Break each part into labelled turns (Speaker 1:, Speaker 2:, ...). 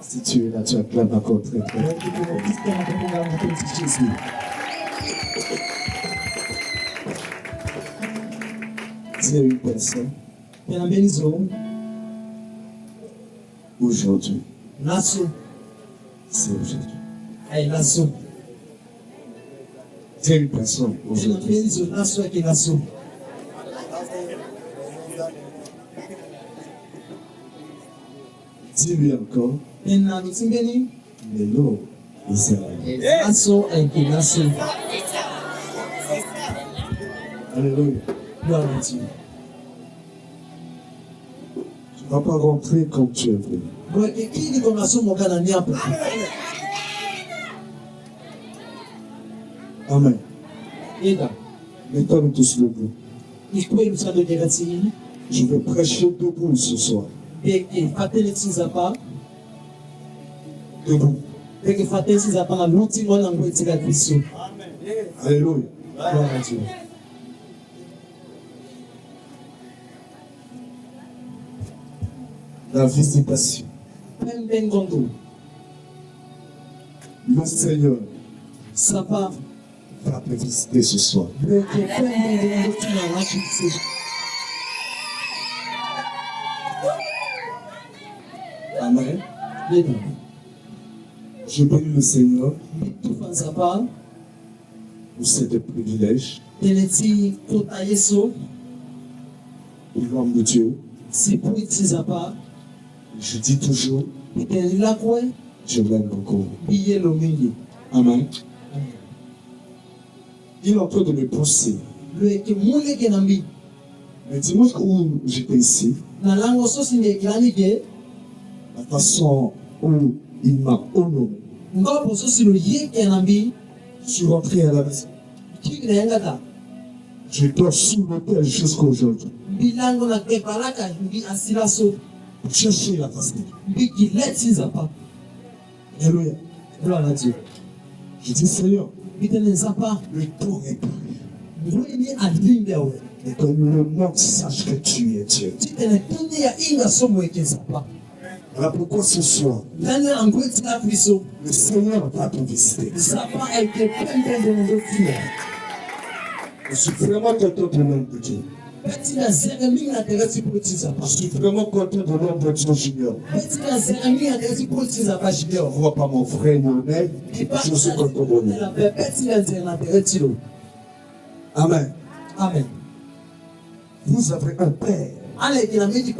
Speaker 1: Si tu es là, tu acclames encore très très. Dis à une personne, aujourd'hui, c'est aujourd'hui. Dis à une personne, aujourd'hui. Dis-lui encore, Lelo Israël. Alléluia. Tu ne vas pas rentrer comme tu es venu. Amen. Mettons-nous tous debout. Je vais prêcher debout ce soir. Debout. Alléluia. La visitation. Le Seigneur va te visiter ce soir. Amen. Je bénis le Seigneur pour cette privilège. Pour l'homme de Dieu. Je dis toujours, je l'aime beaucoup. Amen. Il est en train de me pousser. Le dimanche où j'étais ici, la façon où il m'a honoré, je suis rentré à la maison. Je dors sous l'autel jusqu'à aujourd'hui. Pour chercher la face de Dieu. Alléluia.
Speaker 2: Gloire à Dieu.
Speaker 1: Je dis Seigneur,
Speaker 2: Le
Speaker 1: temps est arrivé. Et que le monde sache que tu es Dieu. Voilà pourquoi ce soir, le Seigneur va te visiter. Je suis vraiment content de l'homme de Dieu. Je suis vraiment content de l'homme de Dieu Junior. Je ne vois pas mon frère Lionel. Je suis content de lui. Amen.
Speaker 2: Amen.
Speaker 1: Vous avez un père. Un père qui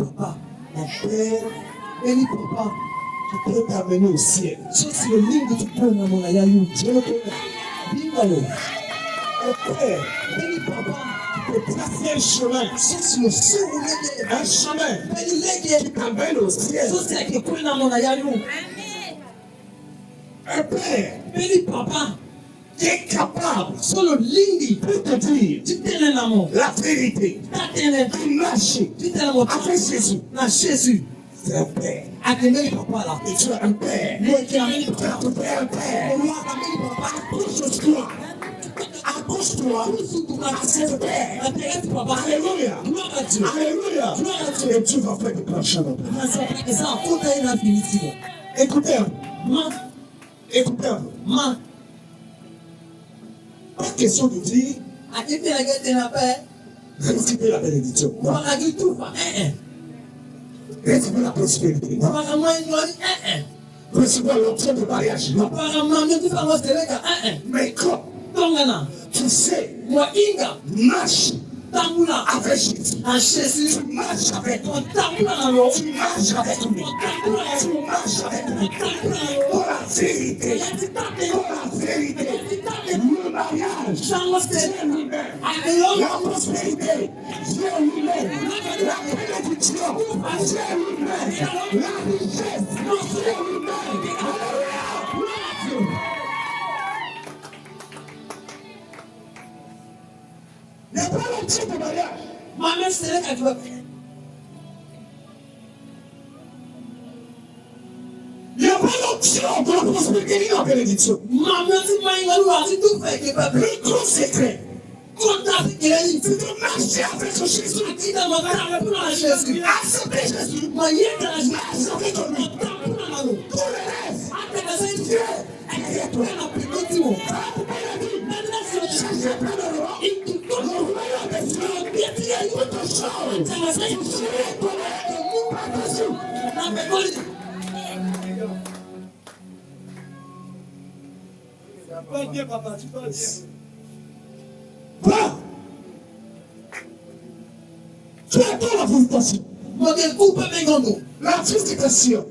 Speaker 1: peut t'amener au ciel. Dieu le connaît. Un père qui peut tracer un chemin. Un chemin qui t'amène au ciel. Un père qui est capable de te dire la vérité. De marcher avec Jésus. C'est un père. Et tu as un père. Tu as un père. Accroche-toi à cette père. Alléluia. Alléluia. Et tu vas faire déclencher la paix. Écoutez-moi. Écoutez-moi. Pas question de dire recevez la bénédiction. Recevez la prospérité. Recevez l'option de mariage. Mais quand tu sais, marche avec Jésus. Tu marches avec toi. Tu marches avec lui. Tu marches avec lui. Pour la vérité. Pour la vérité. Le mariage. La prospérité. Dieu lui-même. La bénédiction. Dieu lui-même. La richesse. Dieu lui-même. Il n'y a pas l'option de mariage. Il n'y a pas l'option de la prospérité.
Speaker 2: peux guérir la bénédiction. Le grand secret. C'est de marcher avec Jésus. Accepter Jésus. Accepter ton nom. Tout le reste. Dieu.
Speaker 1: Bien, papa, tu parles bien.
Speaker 2: Va. Tu attends la visitation. La visitation.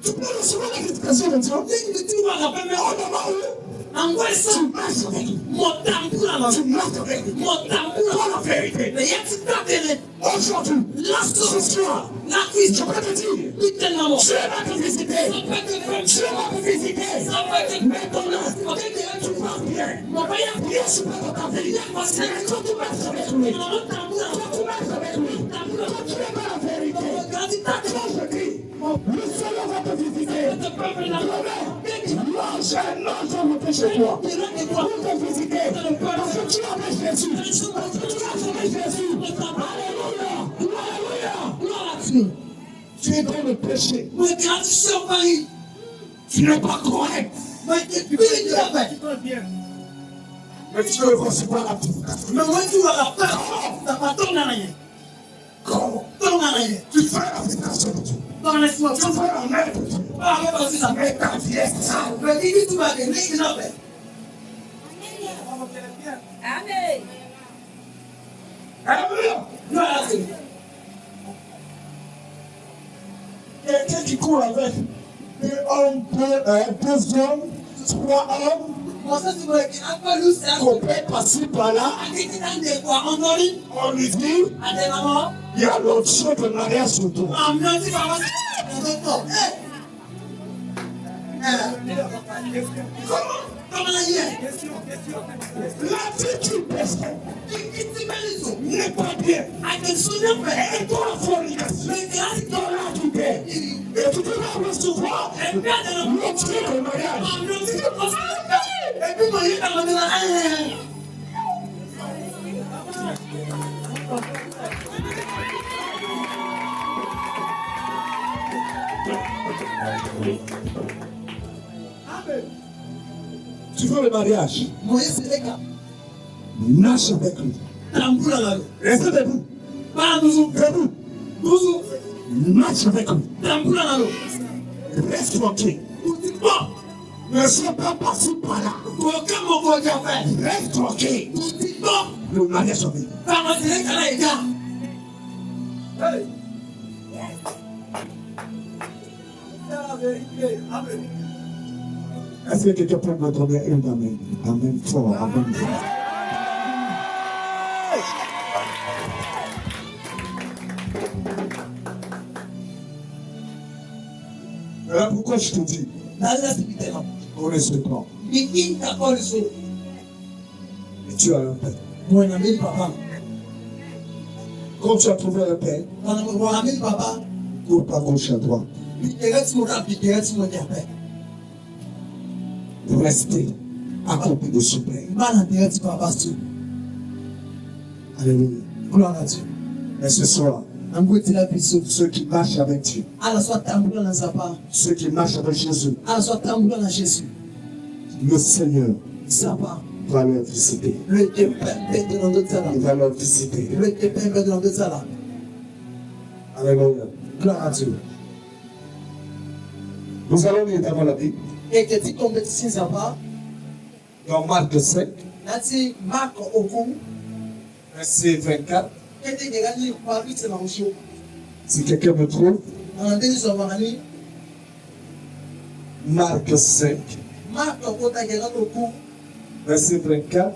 Speaker 2: Tu peux recevoir la visitation de Dieu. Au moment où tu marches avec lui. Tu marches avec lui. Pour la vérité. Aujourd'hui, ce soir, je peux te dire, Dieu va te visiter. Dieu va te visiter. Maintenant, tu marches bien. Bien sûr, dans ta vie. Parce que quand tu marches avec lui, quand tu marches avec lui, quand tu es dans la vérité, quand je dis, le Seigneur va te visiter. Non, je rentre chez toi. Pour te visiter. Parce que tu avais Jésus. Parce que tu avais Jésus. Alléluia. Alléluia. Tu es dans le péché. Tu n'es pas correct. Mais tu veux recevoir la visitation. Comment? Tu fais la visitation de Dieu. Tu fais la main de Dieu. Mais ta vie est sale.
Speaker 3: Amen.
Speaker 2: Alléluia. Quelqu'un qui court avec deux hommes, deux hommes, trois hommes, qu'on peut passer par là, on lui dit, il y a l'option de mariage sur toi. L'attitude personne n'est pas bien. Et toi, la fornication, dans l'attitude, et tu devras recevoir l'option de mariage. Tu veux le mariage? Marche avec lui. Reste debout. Debout. Marche avec lui. Reste tranquille. Ne sois pas passé par là. Reste tranquille. Le mariage avec lui. Est-ce que quelqu'un peut me donner un amen? Amen fort, amen fort. Voilà pourquoi je te dis, on est ce plan. Et tu as un père. Quand tu as trouvé un père, cours pas gauche à droite. Restez accompli de son père. Alléluia.
Speaker 1: Gloire à Dieu.
Speaker 2: Et ce soir, ceux qui marchent avec Dieu, ceux qui marchent avec Jésus, le Seigneur va leur visiter. Il va leur visiter. Alléluia.
Speaker 1: Gloire à Dieu.
Speaker 2: Nous allons lire d'abord la Bible. Dans Marc 5, verset 24. Si quelqu'un me trouve, Marc 5, verset 24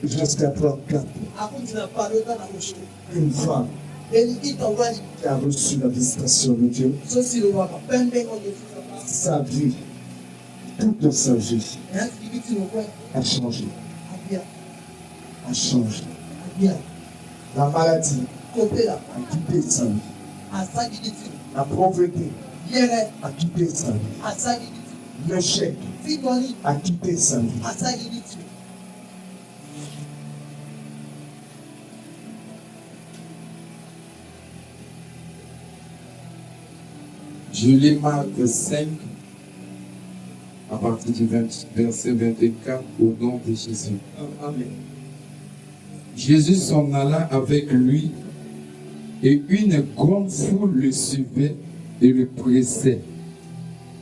Speaker 2: jusqu'à 34. Une femme qui a reçu la visitation de Dieu, sa vie, toute sa vie a changé. A changé. La maladie a quitté sa vie. La pauvreté
Speaker 1: Yere.
Speaker 2: a quitté sa vie.
Speaker 1: Asagi.
Speaker 2: L'échec
Speaker 1: Victory.
Speaker 2: a quitté sa vie.
Speaker 1: Asagi victory.
Speaker 3: Je lis Marc 5, à partir du verset 24, au nom de Jésus.
Speaker 2: Amen.
Speaker 3: Jésus s'en alla avec lui, et une grande foule le suivait et le pressait.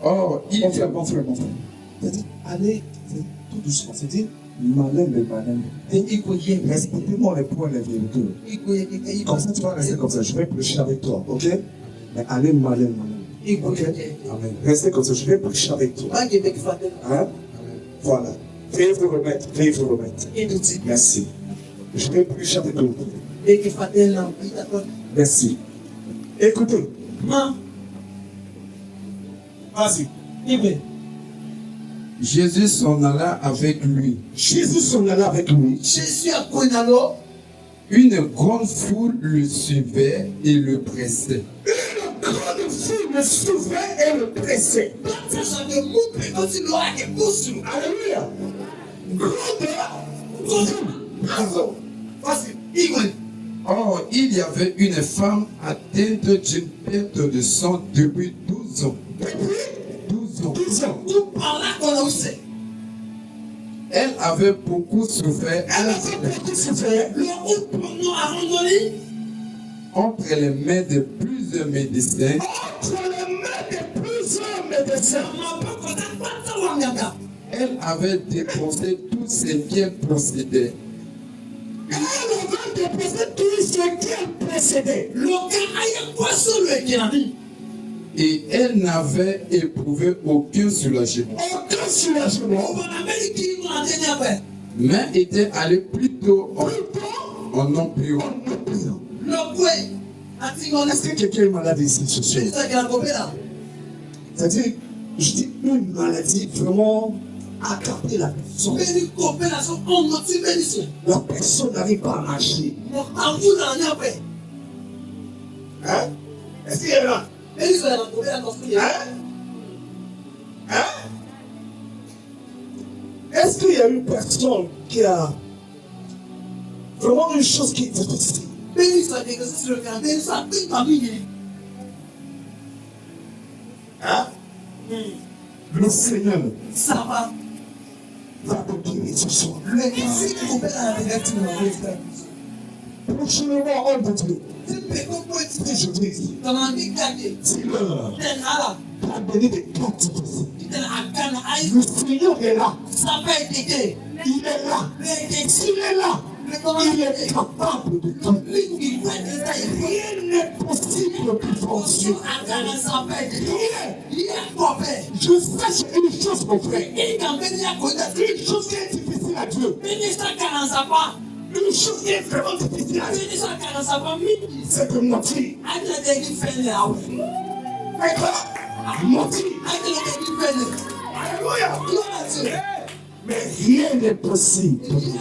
Speaker 3: Or, il
Speaker 2: Mon frère. C'est-à-dire, allez, c'est tout doucement. C'est-à-dire, malin. Respectez-moi les points, les vérités. Comme ça, tu vas rester comme ça. Je vais prêcher avec toi, ok? Mais allez malin. Ok? Amen. Restez comme ça. Je vais prêcher avec toi. Hein? Voilà. Veuillez vous remettre. Merci. Je vais prêcher avec vous. Merci. Écoutez. Vas-y.
Speaker 3: Jésus s'en alla avec lui.
Speaker 2: Jésus a Koinalo.
Speaker 3: Une grande foule le suivait et le pressait.
Speaker 2: Une grande foule le suivait et le pressait. Alléluia.
Speaker 3: Or, il y avait une femme atteinte d'une perte de sang depuis 12 ans. 12 ans. Elle avait beaucoup souffert entre les mains de plusieurs médecins. Elle avait dépensé tout ce qu'elle possédait. Et elle n'avait éprouvé aucun soulagement. Mais était allée plutôt en non plus haut.
Speaker 2: Est-ce que quelqu'un est malade ici ce soir? C'est-à-dire, je dis une maladie vraiment attraper la personne. La personne n'arrive pas à marcher. Hein? Est-ce qu'il est là? Hein? Est-ce qu'il y a une personne qui a vraiment une chose qui est difficile? Hein? Le Seigneur va te guérir ce soir. Prochainement, on te dit, si je dis, dis-leur, t'as donné des cartes difficiles. Le Seigneur est là. Il est là. S'il est là, il est capable de tout. Rien n'est possible pour Dieu. Je sache une chose, mon frère. Une chose qui est difficile à Dieu. Une chose qui est vraiment difficile à Dieu. C'est de mentir. Mentir. Alléluia. Mais rien n'est possible pour Dieu.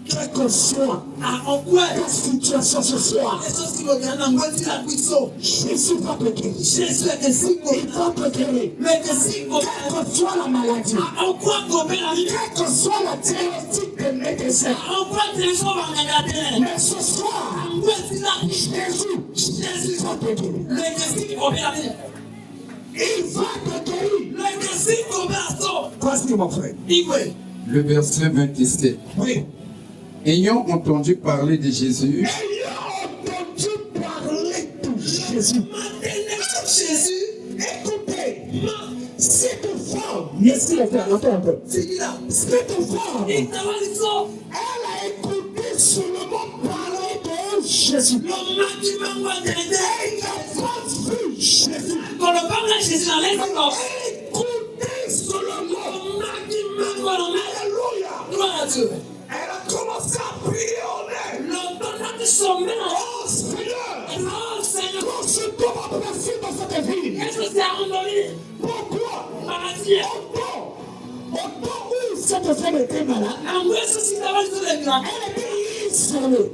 Speaker 2: Quelle que soit ta situation ce soir, Jésus va te guérir. Il va te guérir. Quelle que soit la maladie, quelle que soit la diagnostic des médecins, mais ce soir, Jésus va te guérir. Il va te guérir. Vas-y, mon frère.
Speaker 3: Le verset 27.
Speaker 2: Oui.
Speaker 3: Ayant entendu parler de Jésus,
Speaker 2: Écoutez, cette femme, merci mon frère, entends un peu. Cette femme, elle a écouté seulement parler de Jésus. Elle n'a pas vu Jésus. Elle écoutait seulement. Alléluia. Elle a commencé à prier en elle. Oh Seigneur, quand ce don va passer dans cette ville. Pourquoi? Au temps où cette femme était malade, elle était isolée.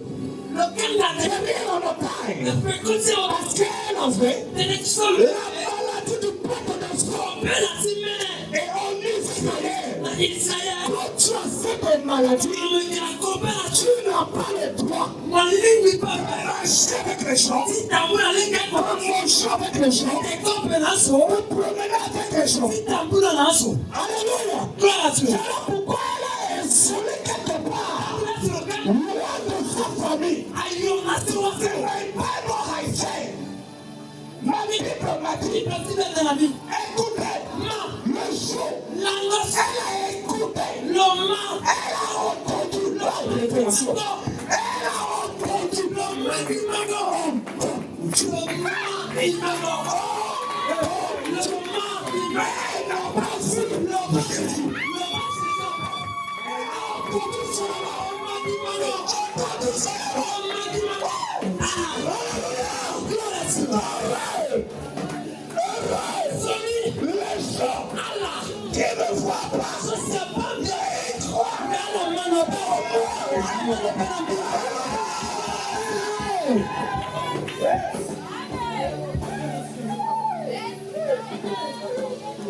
Speaker 1: Le Canada.
Speaker 2: Derrière la montagne.
Speaker 1: Le percussion.
Speaker 2: Parce qu'elle avait
Speaker 1: Télévision.
Speaker 2: la maladie du peuple d'Israël.
Speaker 1: Pélatimé.
Speaker 2: Et en Israël,
Speaker 1: La Israël.
Speaker 2: quand tu as fait des maladies, tu n'as pas le droit de marcher avec les gens, de manger avec les gens, de promener avec les gens. Alléluia. C'est là pourquoi elle est isolée quelque part, loin de sa famille. C'est un Bible haïtien. Mamie diplomatique, écoutez, le jour, elle a écouté, elle a entendu la révélation, elle a entendu mais elle n'a pas vu l'objectif. Elle a entendu les gens qui ne voient pas, ils croient.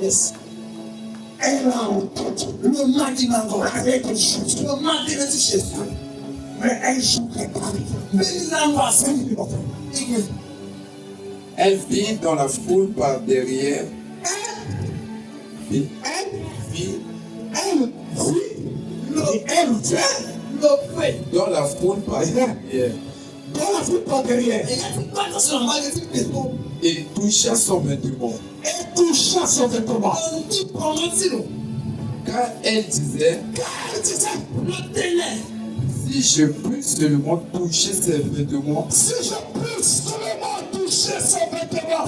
Speaker 2: Yes. Elle a entendu le Madimango avec Jésus. Le Madimango de Jésus. Mais elle ne jouerait pas. Mais il a passé.
Speaker 3: Elle vit dans la foule par derrière.
Speaker 2: Elle vit
Speaker 3: Dans la foule par derrière.
Speaker 2: dans la foule par derrière.
Speaker 3: Et toucha son vêtement.
Speaker 2: Elle toucha son vêtement.
Speaker 3: Car elle disait, si je peux seulement toucher ses vêtements,
Speaker 2: si je peux seulement toucher son vêtement,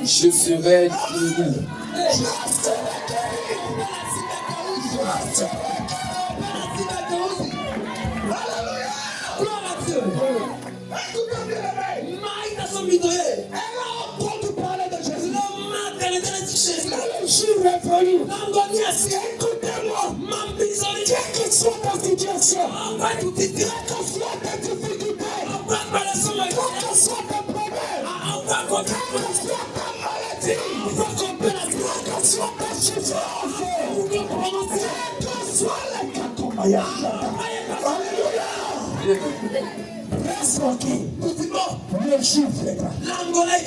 Speaker 3: je serai guéri.
Speaker 2: Elle a entendu parler de Jésus. Le jour est venu. Écoutez-moi. Quelle que soit ta situation, quelle que soit ta difficulté, quel que soit ta problème, quelle que soit ta maladie, quelle que soit ta souffrance, quel que soit les cas. Alléluia. Reste tranquille. Le jour viendra.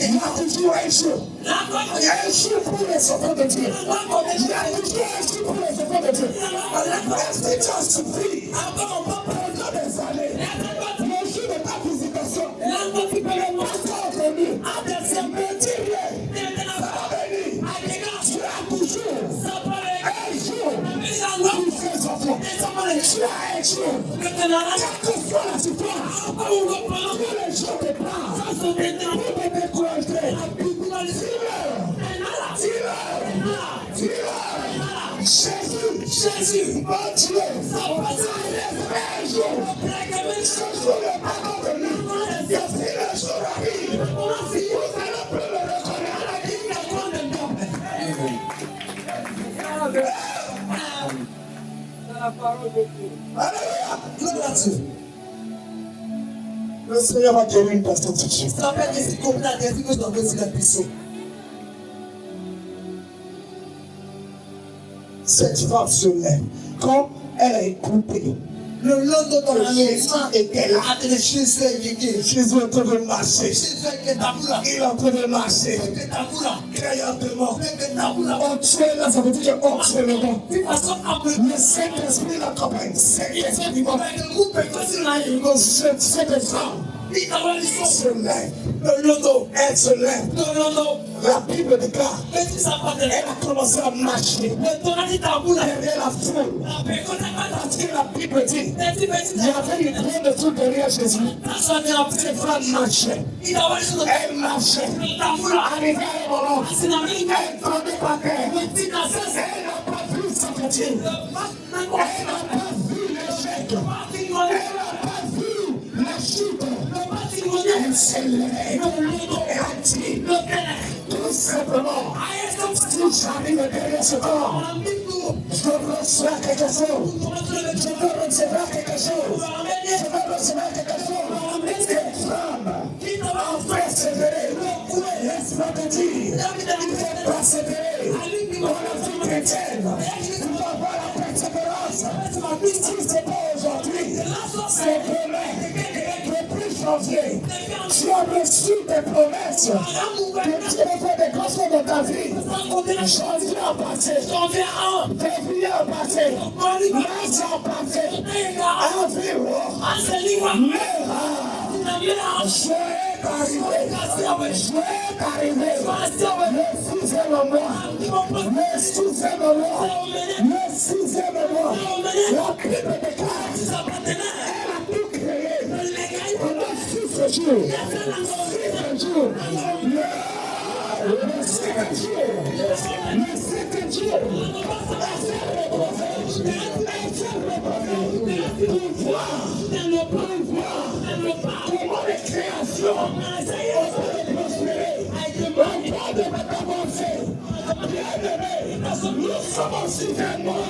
Speaker 2: Il y a toujours un jour. Il y a un jour pour les enfants de Dieu. Il y a toujours un jour pour les enfants de Dieu. Est-ce que tu as souffert pendant des années? Le jour de ta visitation, tu as entendu. Mais dis-le. Tu as toujours un jour pour tes enfants. Tu as un jour. Quelle que soit la situation, que les gens te parlent, pour te décourager, dis-leur. Jésus, mon Dieu, un jour, ce jour n'est pas venu. Si le jour arrive, vous allez plus le reconnaître. Alléluia. Le Seigneur va guérir une personne tout de suite. Cette femme se lève. Quand elle a écouté, le lendemain dans la maison était là. Jésus est en train de marcher. Il est en train de marcher. Créativement. On tue là, ça veut dire qu'on tue le monde. Le Saint-Esprit l'accompagne. Saint-Esprit cette femme se lève. Elle se lève. La Bible déclare. Elle a commencé à marcher derrière la foule. Parce que la Bible dit, il y avait une grande de tout derrière Jésus. Cette femme marchait. Elle marchait. Arrivée à un moment, elle tombait par terre. Elle n'a pas vu sa fatigue. Elle n'a pas vu l'échec. Elle n'a pas vu la chute. Elle s'est levée. Elle a dit, tout simplement, si j'arrive derrière ce corps, Je veux recevoir quelque chose. Je veux recevoir quelque chose. Je veux recevoir quelque chose. Cette femme a persévéré. Laisse-moi te dire. Persévérer. Dans la vie chrétienne. Tu dois avoir la persévérance. Si c'est pas aujourd'hui, c'est demain. Ne plus changer. Tu as reçu des promesses. Que Dieu va faire des grandes choses dans ta vie. Janvier a passé. Février a passé. Mars a passé. Avril. Mai. Je vais arriver. Je vais arriver. Le sixième mois. Le sixième mois. Le sixième mois. La Bible déclare. Elle a tout créé. Pendant 6 jours. 6 jours. Le 7e jour. Le 7e jour. Pour voir comment les créations ont prospéré. On parle de métamorphose. Bien-aimés, nous sommes en 6e mois.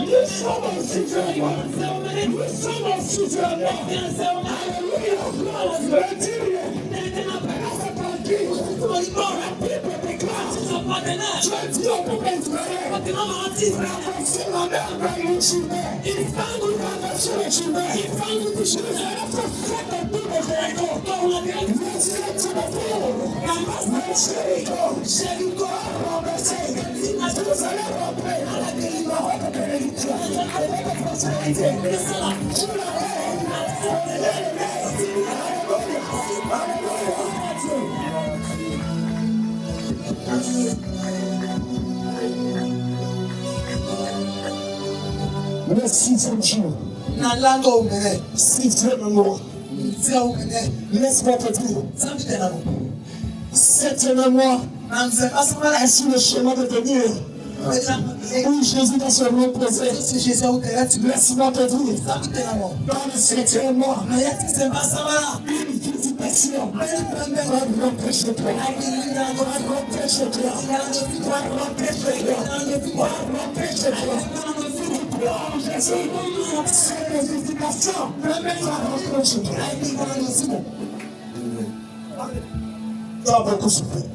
Speaker 2: Nous sommes en 6e mois. Nous sommes en 6e mois. Alléluia. Le Dieu. La Bible déclare. Je dis au peuple Israël. Traverser la mer vers le Jourdain. Traverser le Jourdain. Vous allez rentrer à la délivrance de bénédiction. Avec la prospérité. Le 6e jour. 6e mois. Laisse-moi te dire. 7e mois. Est sur le chemin de venir. Où Jésus va se reposer. Laisse-moi te dire. Dans le 7e mois. Une visitation. Un remplir chez toi. Un remplir chez toi. Un remplir chez toi. Un remplir chez toi. Jésus, c'est la visitation. Un remplir chez toi. Tu as beaucoup souffert.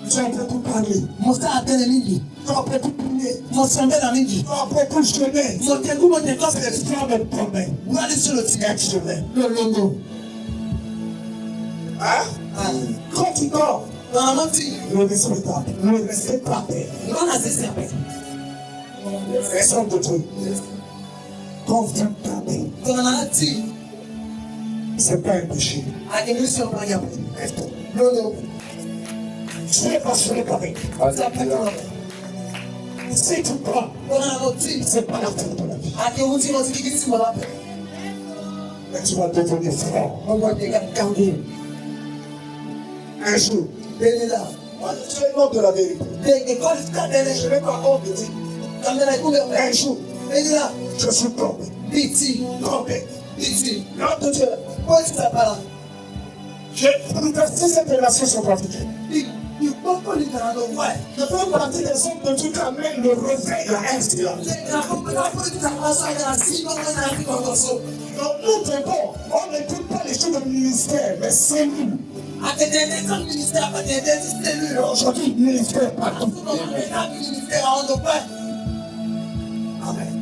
Speaker 2: Tu as beaucoup parlé. Tu as beaucoup prié. Tu as beaucoup jeûné. Tu as me promet. Le logo. Hein? Quand tu dors, le respectable. Le respectable. Raison de Dieu. Confortable. C'est pas un péché. Tu es passionné par lui. Si tu crois, c'est pas la fin de la vie. Mais tu vas devenir fort. Un jour, tu es l'homme de la vérité. Je vais pas honte de dire. Un jour, je suis tombé. Tombé. L'homme de Dieu. J'ai manifesté cette relation sur ta vie. Je fais partie des hommes de Dieu qui amènent le réveil à l'instillance. Donc nous devons, on n'écoute pas les choses du ministère, mais c'est nous. Aujourd'hui, le ministère partout. Amen.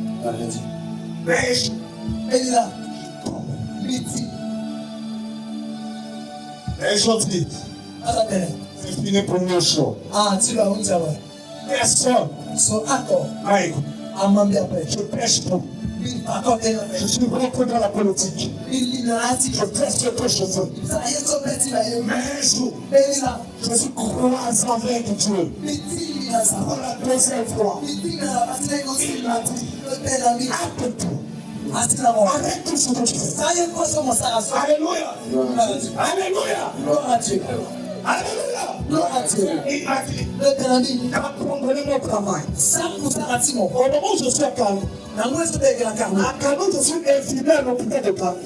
Speaker 2: Mais aujourd'hui, c'est fini pour nos jours. Personne n'a écouté. Je prêche pour. Je suis rentré dans la politique. Je prêche pour chez eux. Mais un jour, je suis croisé avec Dieu. Pour la deuxième fois, il m'a dit, arrête-toi. Arrête tout ce que tu fais. Alléluia. Alléluia. Alléluia. Il m'a dit, abandonnez mon travail. Au moment où je suis à Canon, je suis infirmière à l'hôpital de Canon.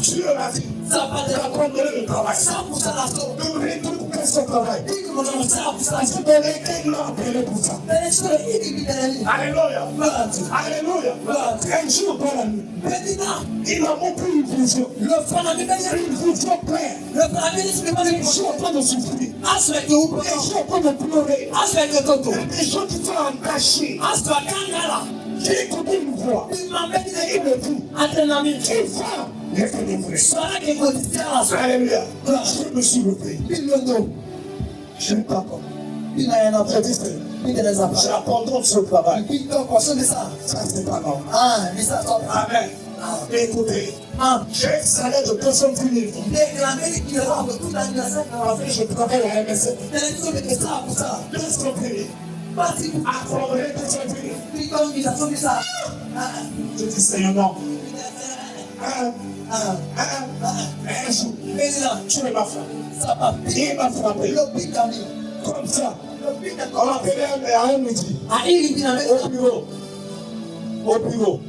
Speaker 2: Dieu m'a dit, abandonnez le travail. Ne retourne pas sur travail. Parce que dans lesquels l'ont appelé pour ça. Alléluia. Alléluia. Un jour dans la nuit, il m'a montré une vision. Une vision claire. Je suis en train de souffrir. Je suis en train de pleurer. Des gens qui sont entachés. J'ai écouté une voix. Il me dit, tu vas être délivré. Alléluia. Je me suis levé. Je n'ai pas peur. J'abandonne ce travail. Ça, c'est pas normal. Amen. Écoutez, j'ai un salaire de 210 000 francs. Je travaille à MSF. 210 000. Accordez 210 000. Je dis Seigneur, non. Un jour, tu es ma femme. Il m'a frappé. Comme ça. On m'a appelé à un midi. Au bureau.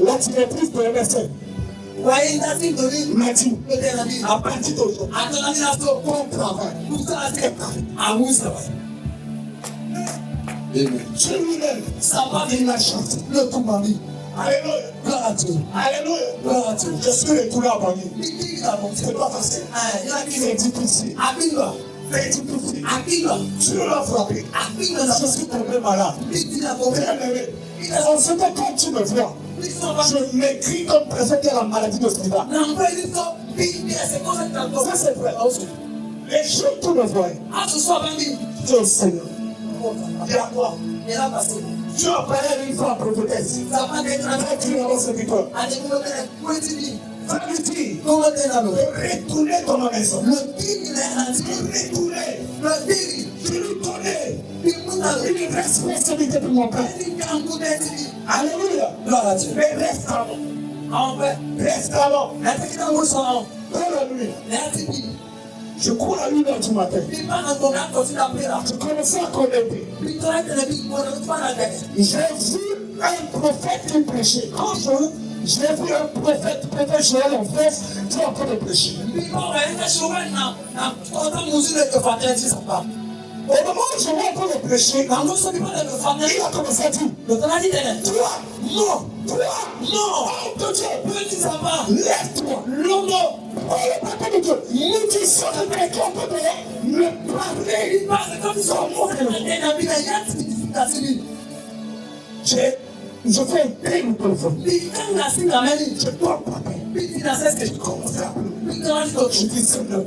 Speaker 2: La directrice de MSF m'a dit, à partir d'aujourd'hui, bon travail. Je lui-même, il m'a chanté. Le tout m'a mis. Alléluia. Alléluia. Je suis retourné à Bangui. C'est pas facile. C'est difficile. C'est difficile. Tu l'as frappé. Je suis tombé malade. En ce temps, quand tu me vois, je m'écris comme personne qui a la maladie de sida. Ça, c'est vrai. Les gens qui me voient, Dieu Seigneur. Il y a quoi? Tu as parlé une fois à prophétesse. Tu as dans ce victoire. Ça veut dire, retourner dans ma maison. Retourner. Je lui connais une responsabilité pour mon père. Alléluia. Mais reste calme. Reste calme. Dans la nuit. Je cours à 1h du matin. Je commençais à connaître. J'ai vu un prophète qui prêchait. Quand j'ai vu un prophète Joël en France qui est en train de prêcher. Au moment où je vois en train de prêcher, il a commencé à dire, toi, non, honte de Dieu, lève-toi, l'homme, oh le papa de Dieu, nous disons de mes compagnons, ne parlez pas comme ça, je fais un thème au téléphone. Je dois parler. Je commence à appeler. Je dis Seigneur,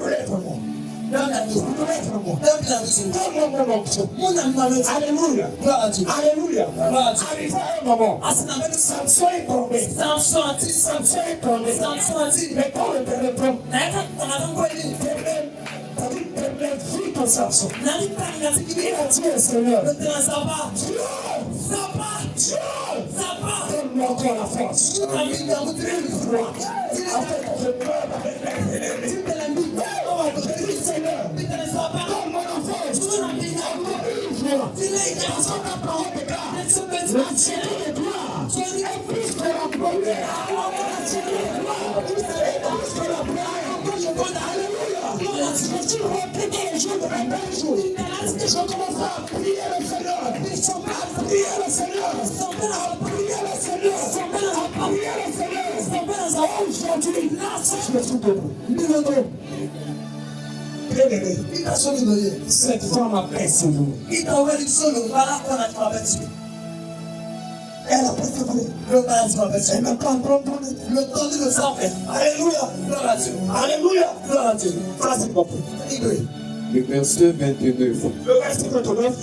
Speaker 2: réponds-moi. Alléluia. Alléluia. Arrivé à un moment, Samson est tombé. Mais quand le téléphone, vite ton Samson. Il a dit au Seigneur, Dieu, donne-moi encore la force. Afin que je meure avec je dis Seigneur, donne-moi la force. Dans ta parole de grâce, la série de gloire est plus que la première. La série de gloire est plus que la première. Alléluia. Je suis rempli dans les jours de mes belles jours. Je commence à prier le Seigneur. À prier le Seigneur. Aujourd'hui, je me suis debout. Bien-aimé, cette femme a persévéré. Elle a persévéré. Elle n'a pas abandonné. Alléluia. Alléluia. Ça, c'est pas pour.
Speaker 3: Le verset 29.
Speaker 2: Le verset 29.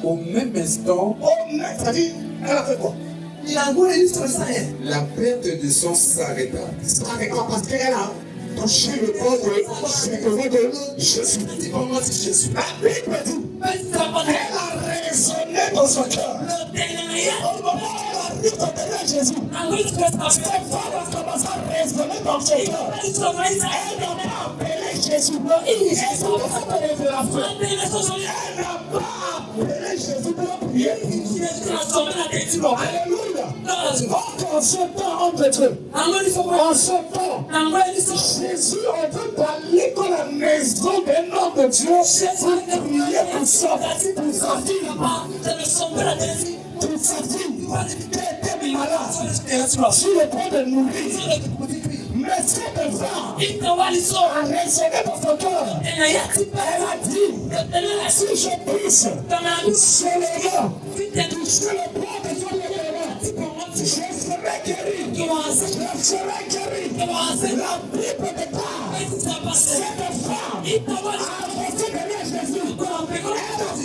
Speaker 3: Au même instant,
Speaker 2: c'est-à-dire, elle a fait quoi?
Speaker 3: la perte de sang s'arrêta.
Speaker 2: Parce qu'elle a touché le corps de Jésus. La Bible dit, elle a résonné dans son cœur. Au moment où elle arrive derrière Jésus, cette femme a commencé à résonner dans son cœur. Elle n'a pas appelé Jésus. Elle n'a pas appelé de la foi. Elle n'a pas appelé Jésus pour la prière. Alléluia. En ce temps entre eux. En ce temps, Jésus est allé dans la maison des noms de Dieu pour prier pour sortir, pour sortir, qui était malade, sur le point de mourir. Mais cette femme a résonné dans son cœur. Elle a dit, si je puisse, c'est le gars, toucher le point de son élément, je serai guéri. Je serai guéri. La Bible déclare, cette femme a avancé derrière Jésus. Elle a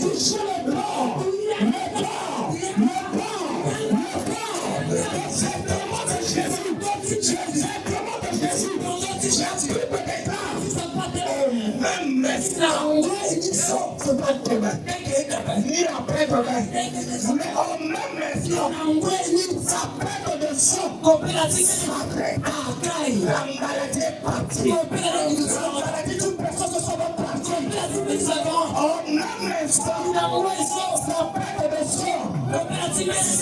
Speaker 2: touché le blanc, exactement de Jésus. Même maintenant, ils sont pas demain, ni après-demain, mais en même instant, ça perd de sang, après, la maladie est partie, la maladie, toute personne se soit partie, en même instant, ça perd de sang,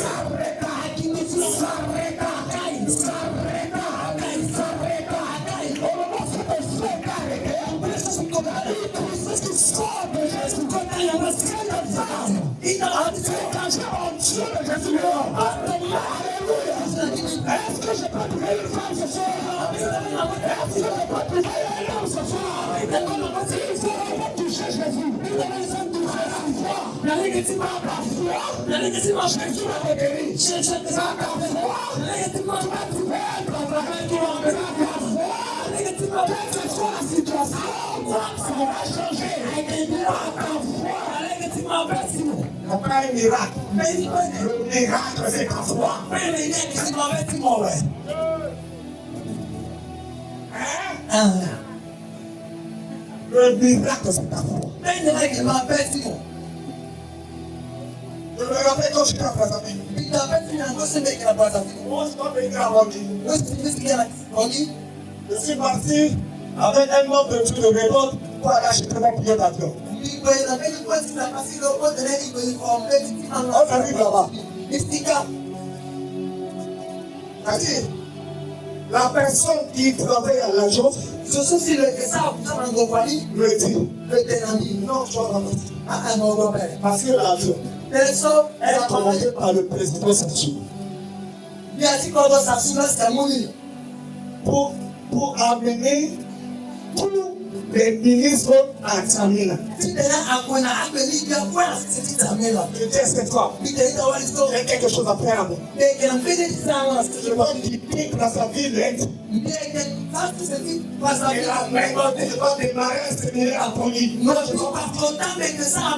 Speaker 2: s'arrêta, au moment où ça te fait arrêter, c'est ce qui sort de Jésus, il a engagé en Dieu de Jésus. Alléluia. Est-ce que je peux prier une femme ce soir? Est-ce que je peux prier un homme ce soir? Il faut toucher Jésus. Il faut toucher la foi. Jésus m'a guéri. Par la foi, tu vas trouver un travail. Par la foi, quelle que soit la situation, ça va changer. Par la foi. On pas un miracle. Le miracle, c'est ta foi. Le miracle, c'est ta foi. Je me rappelle quand j'étais à Brazzaville. Moi, je dois venir à Bangui. Je suis parti avec un membre de Dieu de révolte pour aller acheter mon billet d'avion. On arrive là-bas. C'est-à-dire, la personne qui travaille à l'agence me dit, non, je dois rentrer. Parce que l'avion est commandé par le président Sassou. Pour amener tous les ministres à Tamina. Je dis, c'est toi. Il y a quelque chose à faire. Je veux quitter Brazzaville. Et la main va démarrer à se tenir à Bangui. Non, je ne peux pas. Ça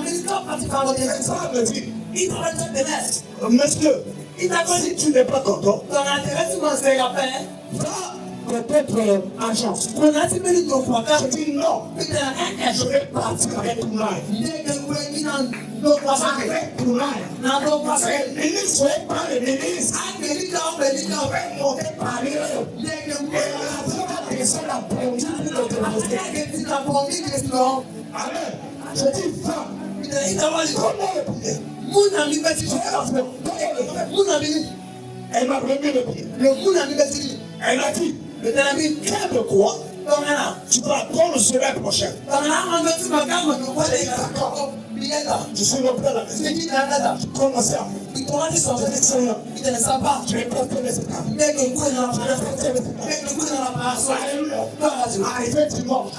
Speaker 2: me dit, monsieur, si tu n'es pas content, va peut-être agence. Je dis non. Je vais partir avec Tounaï. Avec Tounaï. C'est le ministre, pas le ministre. Je vais monter par eux. Et l'avion va descendre à Bangui pour le déposer. Amen. Je dis femme. Comment le billet? Elle m'a remis le billet. Elle a dit, quel de quoi tu vas attendre le semaine prochaine. Je suis rentré à la maison. Je commençais à faire. Je vais porter les états. Arrivé dimanche,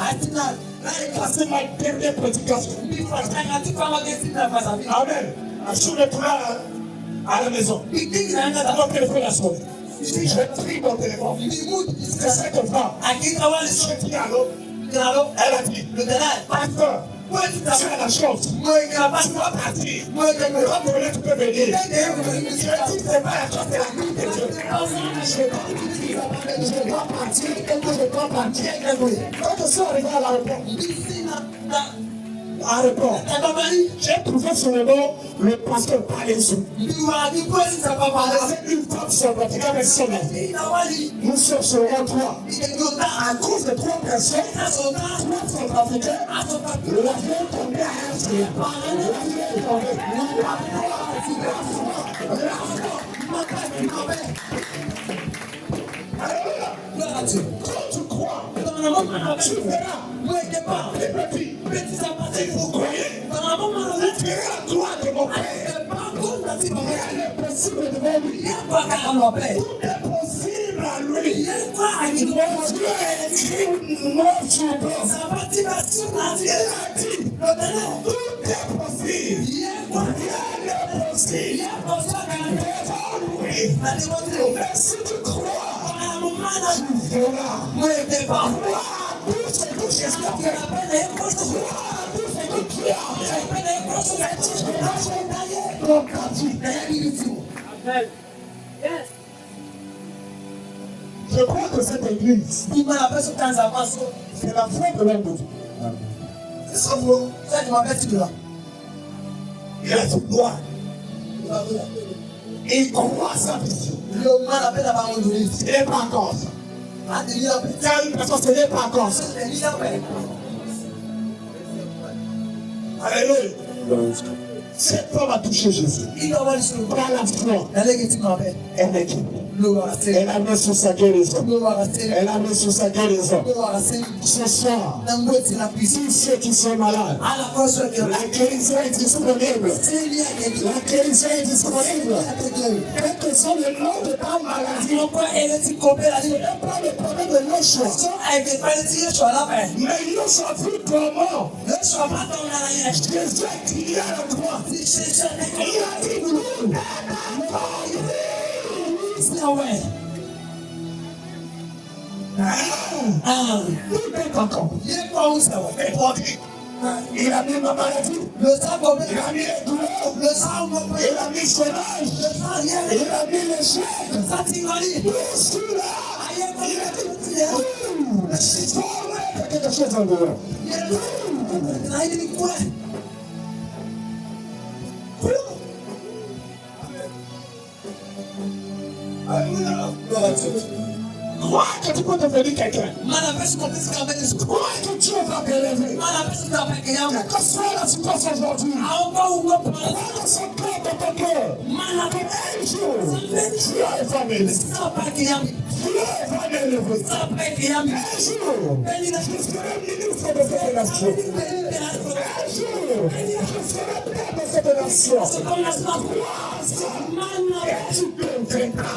Speaker 2: j'ai passé ma dernière prédication. Amen. Je suis retourné à la maison. Mon téléphone a sonné. Je pris mon téléphone. C'est cette femme. Je dis allô. Elle a dit, pasteur, tu as la chance. Tu vas partir. Quand tu peux venir. Je dis, c'est pas la chance, c'est la vie de Dieu. Je dois partir. Je dois partir. Quand je suis arrivé à l'aéroport, j'ai trouvé son nom, le pasteur Palaiso. Avec une femme sympathique, nous serons trois. À cause de trois personnes, trois centrafricains, l'avion est tombé à un.
Speaker 1: Gloire à Dieu.
Speaker 2: Quand tu crois,
Speaker 1: Dans le moment,
Speaker 2: tu verras.
Speaker 1: moi, je pas.
Speaker 2: Les petits,
Speaker 1: Petit à petit,
Speaker 2: vous croyez,
Speaker 1: dans le moment,
Speaker 2: tu verras la gloire de mon Père. Rien n'est possible devant lui. Tout est possible à lui. Mon Dieu est écrit, mon Dieu. Il a dit, tout est possible. Rien n'est possible. Devant lui. Mais si tu crois, tu verras. Tout ce que j'ai fait. Je crois que cette église, c'est la foi de l'homme de Dieu. C'est ça, vous. Il a dit gloire. Il croit sa vision. Ce n'est pas encore ça. Parce que ce n'est pas encore ça. Alléluia. Cette femme a touché Jésus. Par la foi, elle est guérie. Elle a mis sur sa guérison. Elle a mis sur sa guérison. Ce soir, tous ceux qui sont malades, la guérison est disponible. La guérison est disponible. Quel que soit le nom de ta maladie, pas le problème de nos choix. Mais Yoshua fut comment? Jésus est crié à la croix. Il a dit nous.
Speaker 1: Ouais.
Speaker 2: Tout est encore. Il a mis ma maladie. Il a mis les douleurs. Il a mis son âge. Il a mis l'échec. Tout cela. Il a dit si tu enlèves quelque chose en dehors. Crois que tu peux devenir quelqu'un. Crois que Dieu va t'élever. Quelle que soit la situation aujourd'hui, crois dans son cœur, dans ton cœur. Un jour, Dieu va m'élever. Dieu va m'élever. Un jour, je serai ministre de cette nation. Un jour, je serai père de cette nation. Et tu peux vaincre.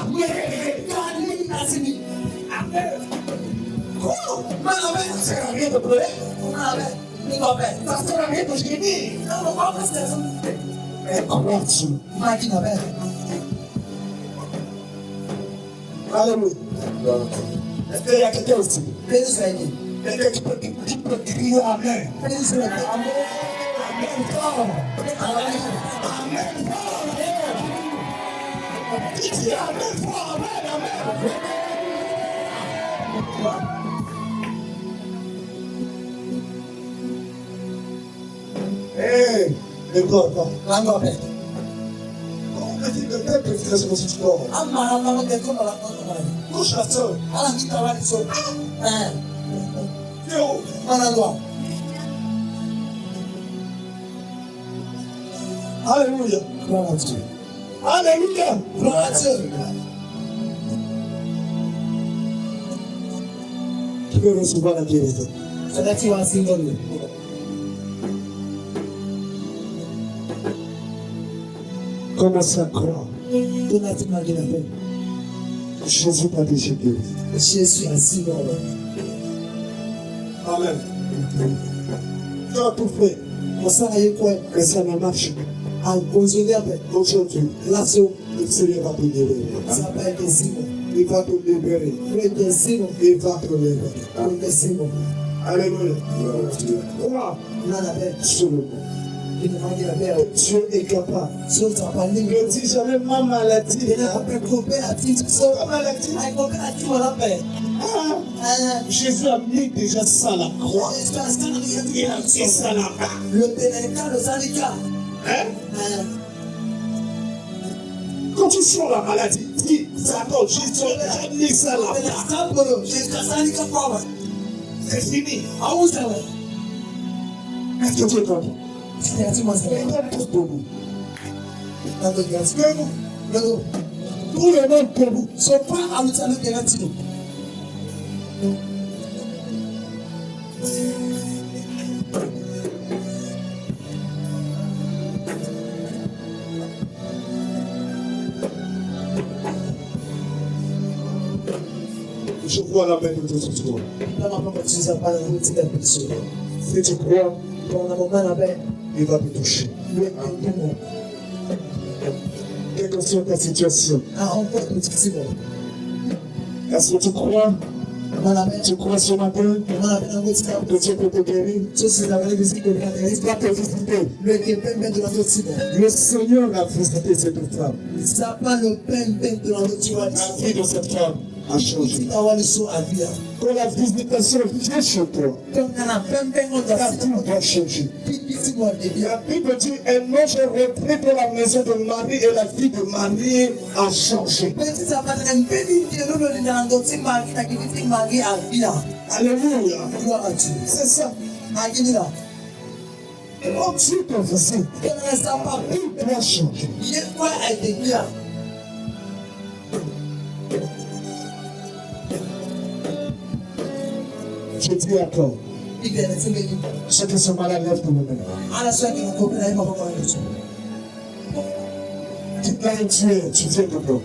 Speaker 2: Ça sert à rien de pleurer. Ça sert à rien de gémir. Mais crois Dieu. Alléluia. Est-ce qu'il y a quelqu'un aussi? Quelqu'un qui peut crier Amen. Amen fort. Amen fort. Qui dit Amen fort. Amen. Hey, le corps, comment on dit que tel que tu restes si tu dors? Couche la soeur. Tu es où? Alléluia. Alléluia. Tu peux recevoir la guérison. Commence à croire. Jésus t'a déjà guéri. Amen. Tu as tout fait. Mais ça ne marche pas. Aujourd'hui, le Seigneur va te libérer. Il va te libérer. Il va te libérer. Alléluia. Crois sur le mot. Dieu est capable. Ne dis jamais ma maladie. Ma maladie. Jésus a mis déjà ça à la croix. Il a mis ça là-bas. Quand tu sens la maladie, dis, d'accord, Jésus a mis ça là-bas. C'est fini. Est-ce que tu es content? Tout le monde pour vous.
Speaker 1: So far, I will tell you the
Speaker 2: Je crois la main de Dieu ce soir. Si tu crois, il va te toucher. Quelle que soit ta situation, est-ce que tu crois? Tu crois ce matin que Dieu peut te guérir? Il va te visiter. Le Seigneur a visité cette femme. La vie de cette femme a changé. Quand la visitation vient chez toi, ta vie va changer. La Bible dit, un ange est rentré dans la maison de Marie et la vie de Marie a changé. Alléluia. C'est ça. Quand Dieu te visite, ta vie doit changer. Je dis encore, ceux qui sont malades, lève ton main. Dites là où tu es, tu viens de toi.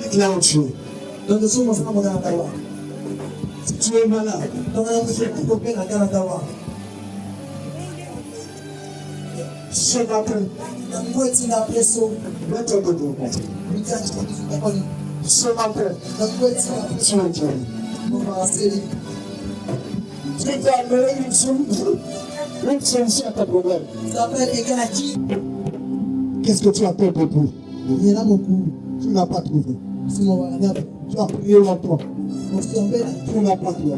Speaker 2: Dites là où tu es. Si tu es malade, ce matin, mets-toi debout. Ce matin, tu es guéri. Dieu t'a amené une solution à ta problème. Qu'est-ce que tu as peur de tout? Tu n'as pas trouvé. Tu as prié longtemps. Tu n'as pas trouvé.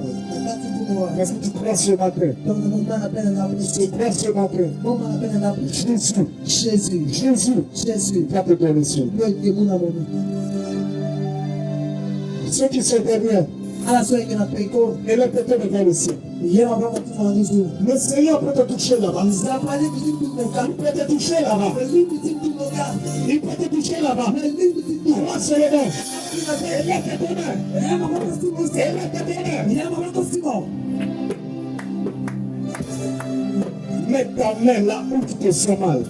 Speaker 2: Est-ce que tu crois ce matin? Tu crois ce matin? Jésus va te donner ce. Ceux qui sont derrière, et le pété devant le ciel. Le Seigneur peut te toucher là-bas. Il peut te toucher là-bas. Il peut te toucher là-bas. Crois sur les mains. Mets ta main là où tu te sens mal.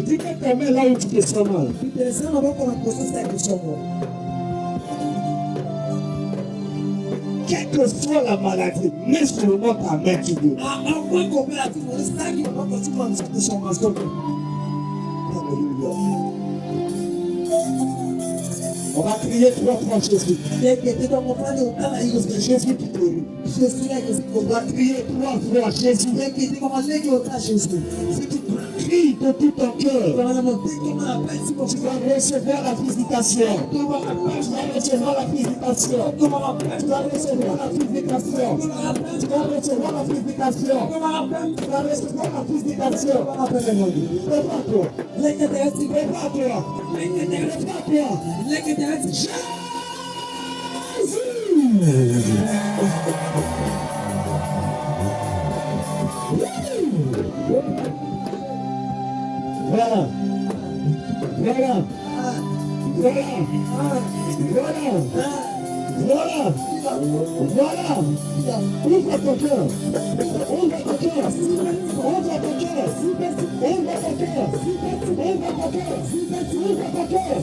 Speaker 2: Dis que ta main là où tu te sens mal. Quelle que soit la maladie, mets seulement ta main qui veut. On va crier 3 fois Jésus. Jésus qui guérit. On va crier 3 fois Jésus. Si tu cries de tout ton cœur, tu vas recevoir la visitation. Tu vas recevoir la visitation. Tu vas recevoir la visitation. Tu vas recevoir la visitation. Tu vas recevoir la visitation. Prépare-toi. Prépare-toi. Jésus! Voilà. Voilà. Voilà. Voilà. Voilà. Voilà. Ouvre ton cœur. Ouvre ton cœur. Ouvre ton cœur. Ouvre ton cœur. Ouvre ton cœur. Ouvre ton cœur. Ouvre ton cœur.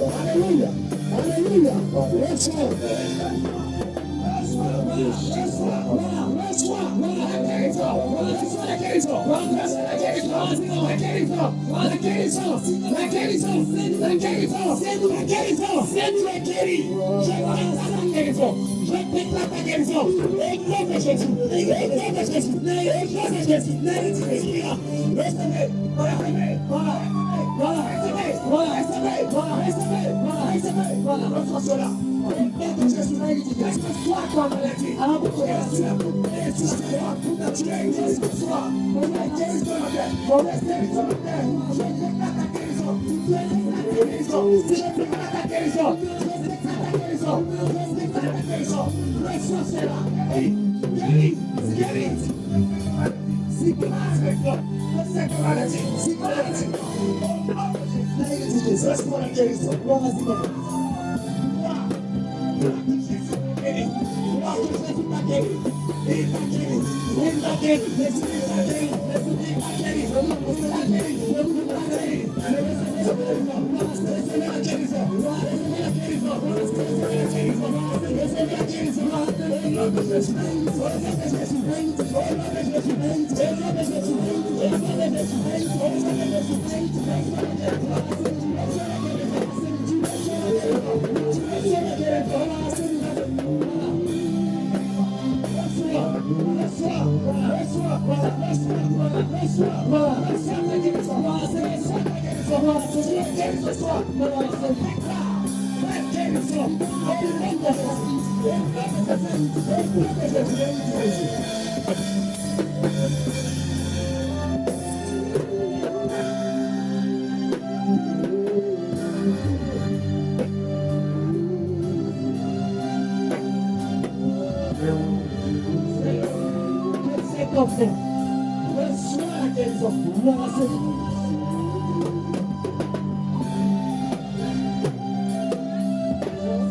Speaker 2: Hallelujah. Hallelujah. Let's go.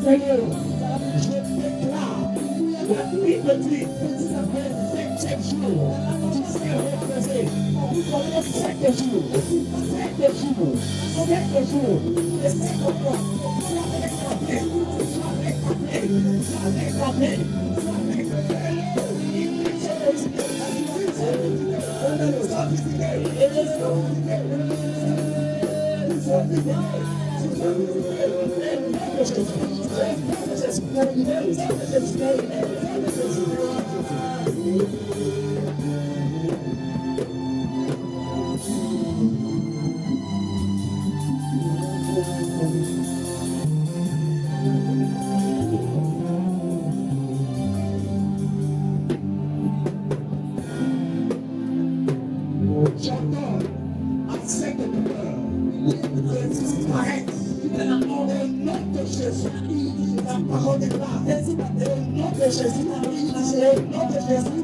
Speaker 2: Seigneur, je déclare la nuit de nuit, ça fait 7 jours, tu sais reposer, pendant 7 jours, 7 jours, 7 jours, et c'est pourquoi, j'entends avec peur, arrête, au nom de Jésus, la parole est là, au nom de Jésus, au nom de Jésus,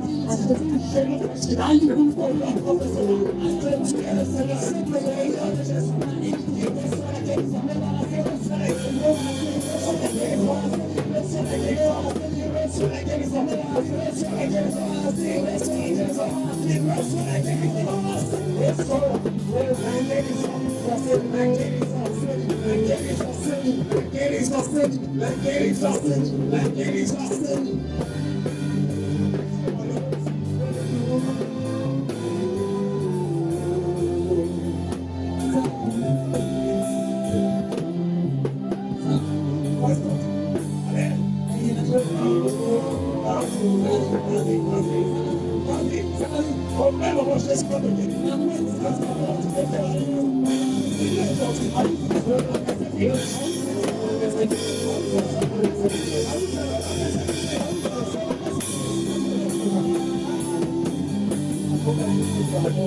Speaker 2: Vas-y.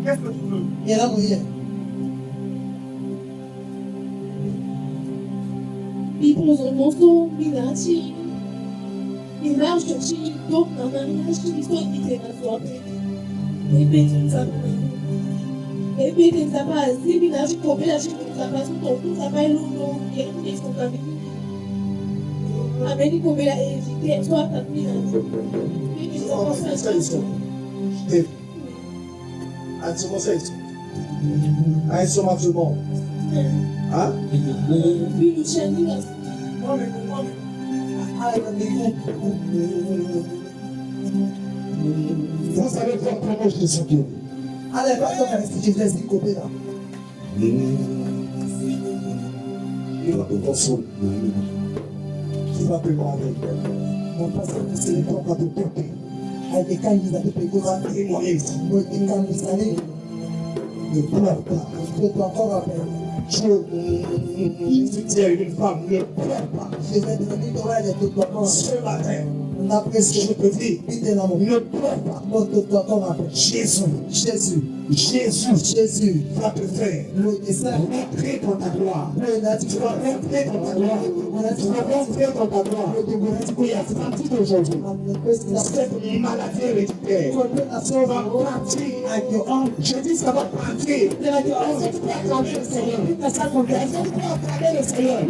Speaker 2: Qu'est-ce que tu veux?
Speaker 1: Ipozomoso, Minachi, Minachi, Dona, Minachi, Sonite, Nasope, Ebetin Sapa, Ebetin Sapa, Minachi, Kobeachi, Sapa, Suto, Sapa, Luno, Yaki, Sokami, Ameni Kobea, Ejite, Swata, Minachi,
Speaker 2: Insommablement. Hein? Vous savez faire comment je suis guéri. Allez, va donc rester, je laisse décoper là. Il va te consoler. Tu vas te voir avec. Mon pasteur, c'est le temps de te toquer. Avec des candidats de Pégoura et Moïse. Moi, des candidats ne pleure pas. Je peux encore appeler. Jésus dit à une femme, ne pleure pas. Je vais donner l'oreille de toi ce matin. D'après ce que je peux dire, ne pleure pas. Jésus, Jésus, Jésus, Jésus va te faire rentrer dans ta gloire. Tu vas rentrer dans ta gloire. Tu vas rentrer dans ta gloire. Et à partir d'aujourd'hui, cette maladie héréditaire va partir. Je dis ça va partir. Le Seigneur. Le Seigneur.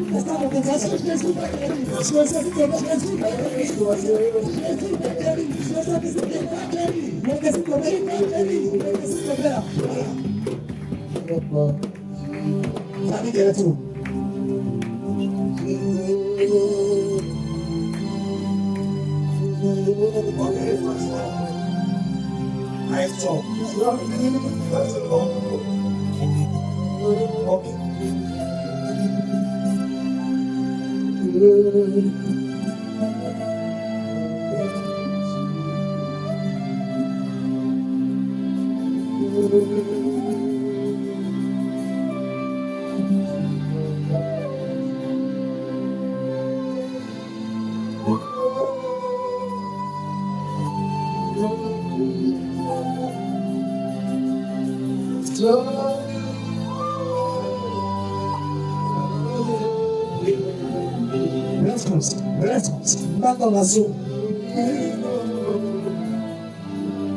Speaker 2: Reste, va dans la zone.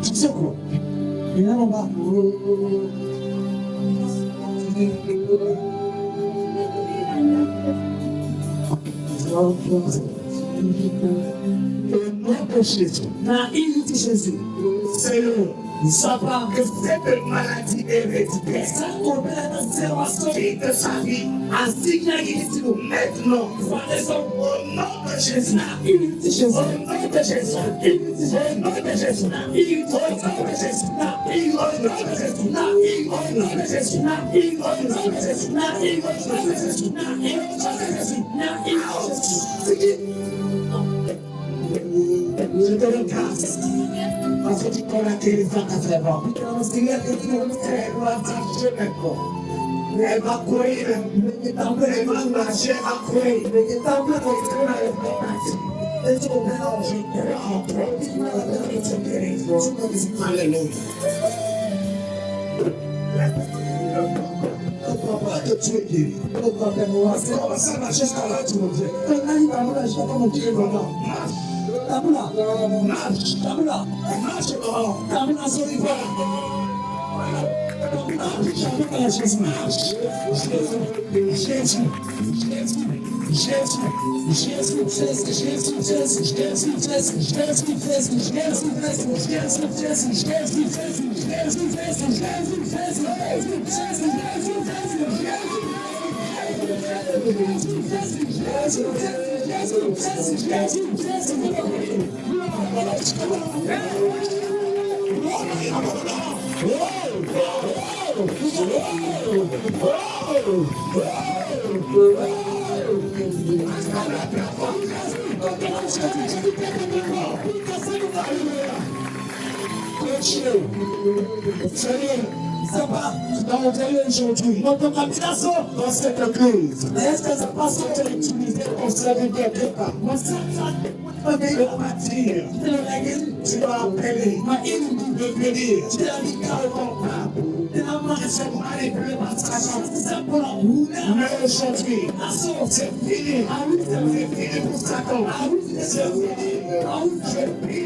Speaker 2: Tu sais quoi? Il y a en bas. Le nom de Jésus, la unité de Jésus, c'est le savoir que cette maladie héréditaire, ça quitte sa vie, ainsi qu'il a guéri maintenant, au nom de Jésus, la unité de Jésus, au nom de Jésus, la unité au nom de Jésus, la unité au nom de Jésus, la unité au nom de Jésus, la unité au nom de Jésus, la unité au nom de Jésus, la unité au nom de Jésus, la unité au nom de Jésus, la unité au nom de Jésus. Je te regrette. Parce que tu connais que les gens qui font bon. Elle va courir, elle va marcher, elle va courir. Alléluia. que tu es guéri. Parce que ça va jusqu'à là, tu me dis. Marche. Aujourd'hui, dans cette église, est-ce que ça passe au télévisé pour servir des débats? Tu vas appeler de venir. Tu vas dire mais aujourd'hui, c'est fini. C'est fini pour Satan. C'est fini. Je prie de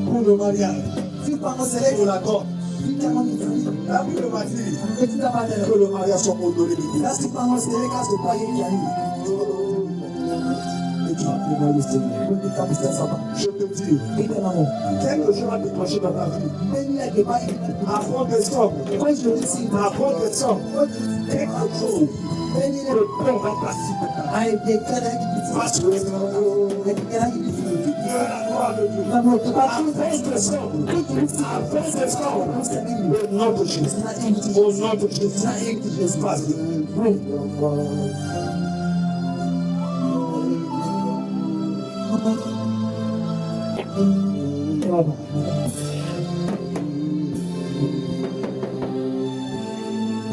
Speaker 2: pour le mariage, si par exemple pour la corde, la Bible m'a dit que le mariage soit ordonné. Là, si par exemple c'est le cas de païen qui arrive. Je te dis, quelque chose a déclenché dans ta vie. Avant de sortir, quelque chose. Le père va passer. Parce que la gloire de Dieu. Au nom de Jésus. Au nom de Jésus.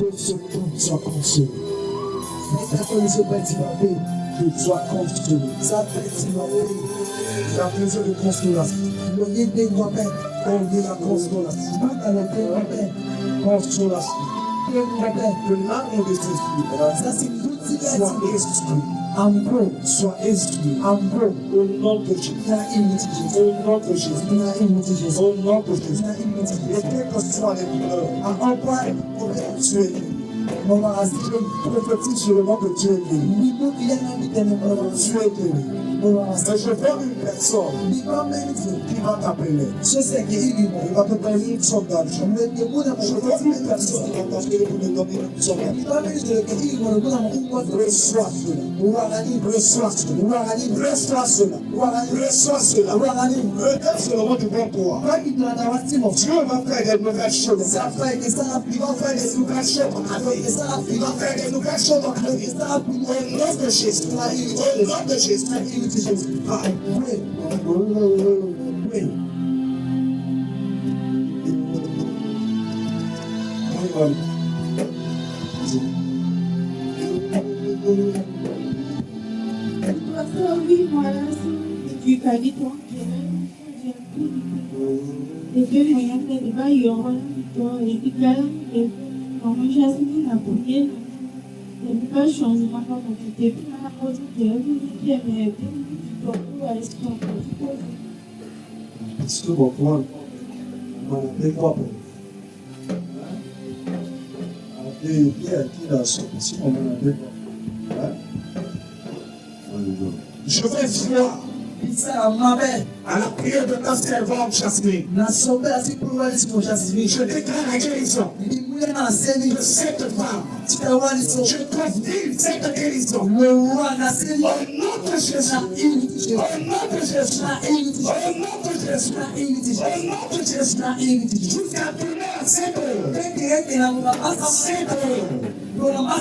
Speaker 2: Que ce tout soit consolé. Que soit consolé. Ça fait la besoin de consolation. On dit la consolation. Consolation. Que l'âme de Jésus soit exclue. Soit exclu. Au nom de Jésus. Au nom de Jésus. Au nom de Jésus. Et quel que soit les douleurs, tu es libre. Je prophétise sur le nom de Dieu. Tu es guéri. Et je vois une personne qui va t'appeler. Il va te donner une somme d'argent. Je vois une personne qui va t'appeler pour te donner une somme d'argent. Reçois cela. Reçois cela. Regarde sur le mot du bon pour. Dieu va faire des nouvelles choses. Il va faire des nouvelles choses. Il va faire des nouvelles choses dans ta vie. Au nom de Jésus. Au nom de Jésus.
Speaker 4: Oui, voilà, tu as dit toi. Et que les gens ne va y avoir et puis quand on j'ai assisté la première et puis pas changement quand on était plus à la pause de mais
Speaker 2: est-ce que mon point, on a fait quoi pour et Pierre qui l'a sorti, on a fait quoi? Je vais voir à la prière de ta servante Jasmine. Je déclare la guérison de cette femme. Je confirme cette guérison. Au nom de Jésus. Au nom de Jésus. Au nom de Jésus. Au nom de Jésus. Jusqu'à demain à
Speaker 1: Très direct, il a mon passe. Pour la masse,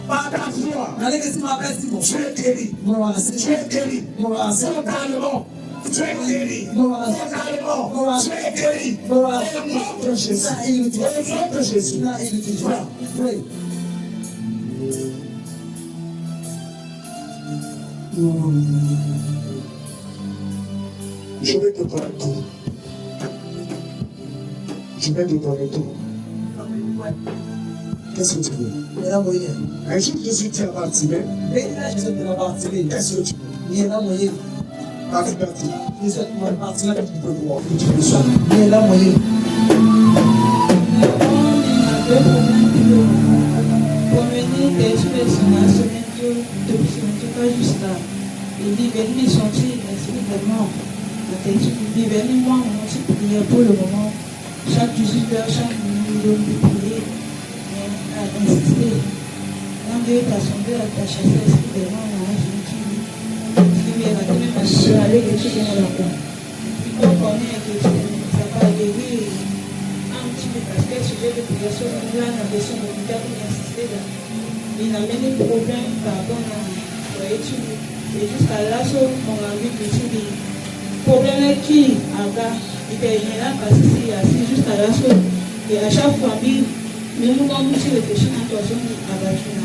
Speaker 1: pas d'affaire. N'allez que si ma bête, c'est bon. Tu es guéri. Moi, c'est tu es guéri. Moi, c'est totalement. Tu es guéri. Moi, totalement. Moi, tu es guéri. Moi, au nom de Jésus. Au nom de Jésus. Oui.
Speaker 2: Je vais te donner tout. Je vais te donner tout. Qu'est-ce que tu veux? Un jour, Jésus t'a baptisé. Qu'est-ce que tu veux? Ta liberté. Tu peux voir. Tu peux soigner.
Speaker 4: Il dit, venez sentir l'esprit de mort. Il dit, venez moi, on aussi prier pour le moment. Chaque 18 heures, chaque minute, on peut prier. Mais à insister. Quand Dieu t'a sondé, t'a chassé l'esprit de mort, on a fini. Il dit, la même machine, aller que tu viens là. Il faut connaître que ça va guérir. Un petit peu parce que le sujet de prière sur le plan, la question de l'hôpital, il insistait là. Il a mené le problème par rapport à l'étude. Et jusqu'à là, on a vu que c'est des problèmes qui, il est là parce qu'il est assis jusqu'à là. Et à chaque fois, même quand nous sommes réfléchis à toi, on est abattu là.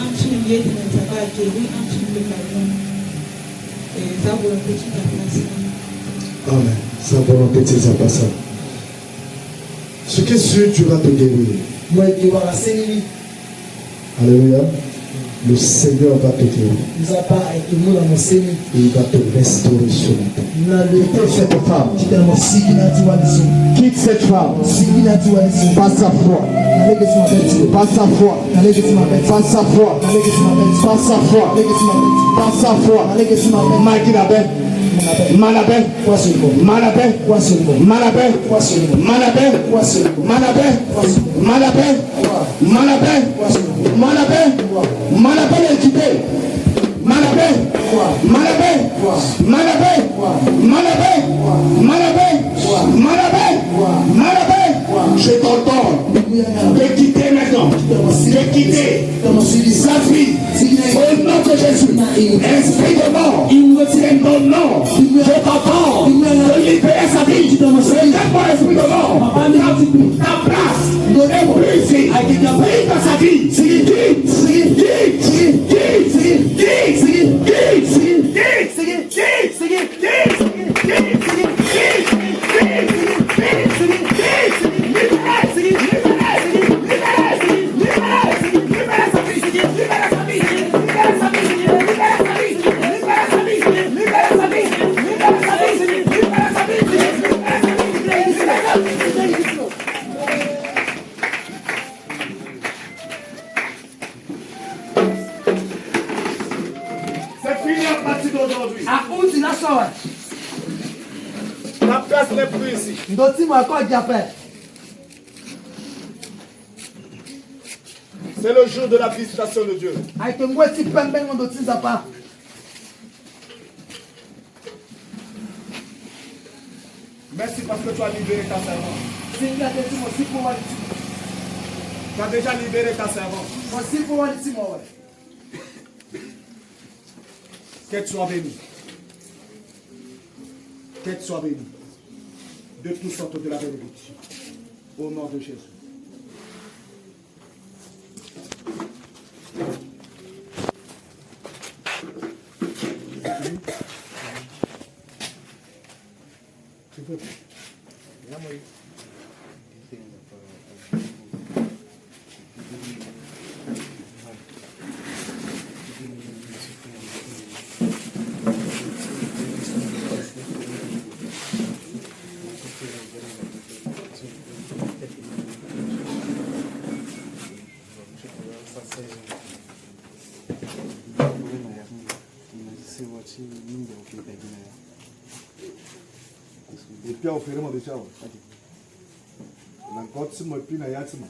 Speaker 4: Un petit millier de ne s'est pas guéri, un petit millier de pardon. Et ça, pour le petit place.
Speaker 2: Amen. Sa volonté, c'est ça, pas ça. Ce qui est sûr, tu vas te guérir. Alléluia. Le Seigneur va te guérir. Il va te restaurer sur la terre. Quitte cette femme. Quitte cette femme. Pas sa foi. Pas sa foi. Pas sa foi. Pas sa foi. Pas sa foi. Manabé. Manabé. Manabé. Manabé. Manabé est quitté. Manabé. Je t'entends. De quitter maintenant. De quitter sa fille. Au nom de Jésus. Esprit de mort. C'est ton nom. Je t'entends. De libérer sa vie. C'est pas esprit de mort. Ta place. Ne plus ici. Pris dans sa vie. La place n'est plus ici. C'est le jour de la visitation de Dieu. Merci parce que tu as libéré ta servante. Tu as déjà libéré ta servante. Qu'elle soit bénie. Qu'elle soit bénie. De toutes sortes de la bénédiction. Au nom de Jésus. Et puis on fait vraiment déjà. On a encore ce mot puis na yatima.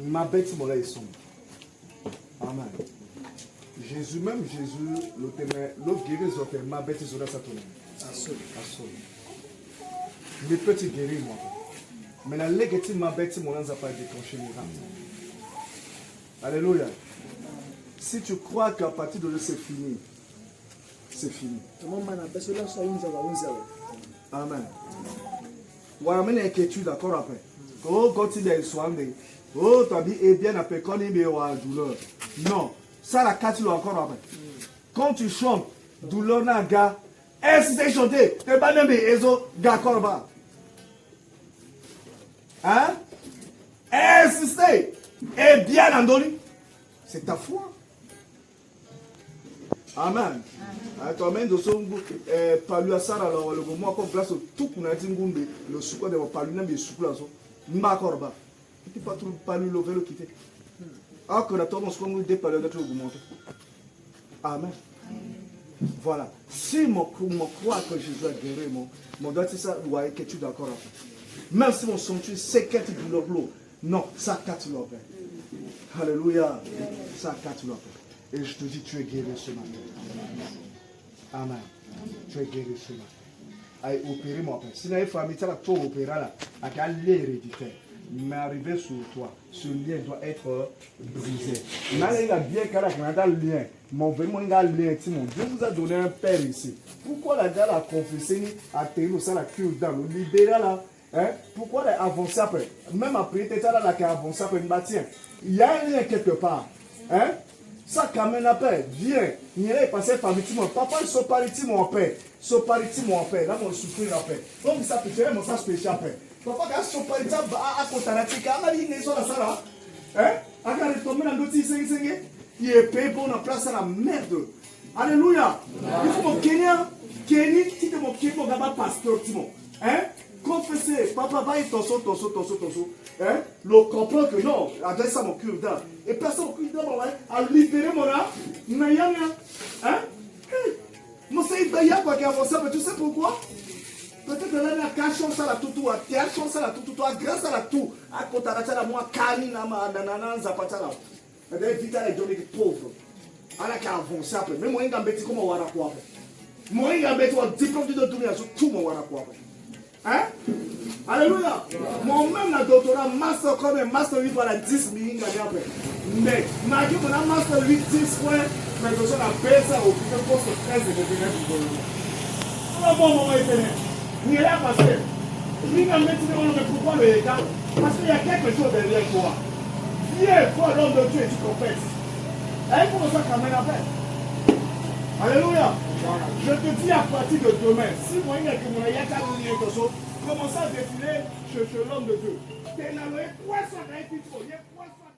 Speaker 2: Ma bête mon là ils sont. Amen. Jésus, le guérir les autres, ma bête, ils ont ça tourné. Les petits guéris, moi. Mais la légitime, ma bête, mon n'a pas déclenché miracle. Alléluia. Si tu crois qu'à partir de là, c'est fini, c'est fini. Amen. Voilà, mais l'inquiétude, d'accord après. Oh, quand il est soigné. Oh, tu as dit, eh bien, après, quand il est en douleur. Non, ça, la carte, encore après. Quand tu chantes, douleur n'a gars, insistez chanter, t'es pas même ezo, gars, corba. Hein? Insistez. Eh bien, Andoli, c'est ta foi. Amen. Toi-même, de son palu à ça, alors le moment qu'on place tout pour nous dire le sucre de palu n'a pas sucre là, ma corba. Tu pas trop palu le vélo quitter. Ah, que la tombe se comme des palais d'être augmenté. Amen. Voilà. Si mon croit que Jésus a guéri, mon doigt, c'est ça, ouais, que tu es d'accord avec. Même si mon sanctuaire, c'est qu'est-ce que tu l'as. Non, ça casse l'eau. Alléluia. Ça casse l'eau. Et je te dis, tu es guéri ce matin. Amen. Tu es guéri ce matin. Aïe, opérer mon père. Si la famille, tu as tout opéré là, avec un lien héréditaire. Mais arrivé sur toi, ce lien doit être brisé. Là, il a bien caractérisé le lien. Mon vraiment, il a un lien. Dieu vous a donné un père ici. Pourquoi la gars a confessé, a tenu ça, la cure dans le libéral là? Hein? Pourquoi elle a avancé après? Même après, tu es là, qui a avancé après, il y a un lien quelque part. Hein? Ça, quand même, après, viens. Il y a passé par le papa, il se parle en paix. Se parle en paix. Là, mon souffrir en paix. Donc, ça peut faire mon sens péché en paix. Papa, quand je parle à Kotarati, quand on a dit que ça, là, hein? Quand on est tombé dans le dossier, il est payé pour une place à la merde. Alléluia. Il faut mon Kenya, qui est mon Kenya, mon pasteur, Timon. Hein? Confessez, papa, va y torso. Hein? Le comprend que non, adresse à mon cul d'âme. Et personne au cul d'âme, a libéré mon âme. Mais hein? Moi, c'est une baïa qui a avancé, mais tu sais pourquoi? Peut-être que là, il y a qu'à chancer la tout, tu as chancé la tout, grâce à la tout. À côté de la moi, Kani, Nanana, Zapatala. Et d'ailleurs, vite à les donner des pauvres. À la qu'à avancer après. Mais moi, il y a un bêtis comme on va la croire. Moi, il y a un bêtis, diplôme de donner à tout, mon va la croire. Hein? Alléluia. Moi-même, le doctorat, master comme un master 8 pour la 10 000 après. Mais, malgré mon master 8, 10 points, mais je suis la baisse au poste 13 de devenir pour le moment. Comment bon moment est venu? Il est là parce que, il y a un métier de pourquoi le état? Parce qu'il y a quelque chose derrière toi. Viens, toi, l'homme de Dieu, et tu confesses. Et pour ça, quand même, après. Alléluia. Je te dis à partir de demain, si moi, il y a que mon ayaka, commence à défiler chez l'homme de Dieu. Tu es là, il y a quoi ça, il y a quoi ça.